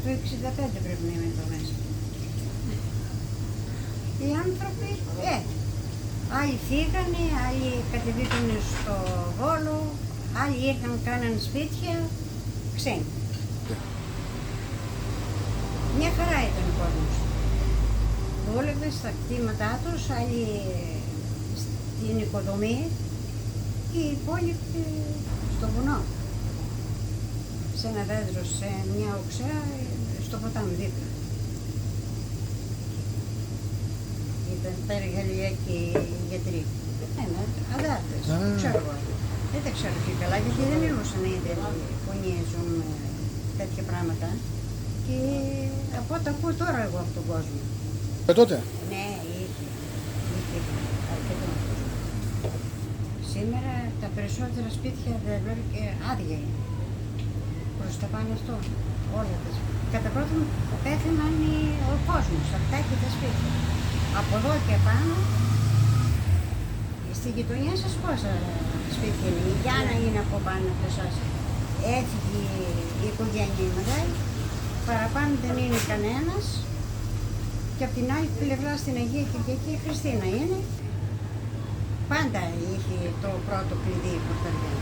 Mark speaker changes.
Speaker 1: το 65 πρέπει να είμαι εδώ μέσα. Οι άνθρωποι, άλλοι φύγανε, άλλοι κατεβήκαν στο Βόλο, άλλοι ήρθαν, κάναν σπίτια, ξένοι. Μια χαρά ήταν ο κόσμος. Δούλευε στα κτήματά τους, άλλοι στην οικοδομή και οι υπόλοιποι στο βουνό. Σε ένα δέντρο, σε μια οξέα, στο ποτάμι δίπλα. Ήταν περιγελιακοί γιατροί. Αδάρτες, ξέρω εγώ. Δεν τα ξέρω και καλά, γιατί δεν μιλούσαν ήδη που νοιάζουν τέτοια πράγματα. Και από ό,τι ακούω τώρα εγώ από τον κόσμο.
Speaker 2: Τότε.
Speaker 1: Ναι, είχε αρκετό κόσμο. Σήμερα τα περισσότερα σπίτια δεν βλέπει και άδεια είναι. Προς τα πάνω αυτό, όλα τα σπίτια. Κατά πρώτον πέθαναν ο κόσμος, αυτά και τα σπίτια. Από εδώ και πάνω, στη γειτονιά σας πόσα σπίτια είναι, η Γιάννα είναι από πάνω από εσάς. Έφυγε η οικογένεια η μεγάλη, παραπάνω δεν είναι κανένας. Και από την άλλη πλευρά στην Αγία Κυριακή η Χριστίνα είναι. Πάντα είχε το πρώτο κλειδί η πορταριά.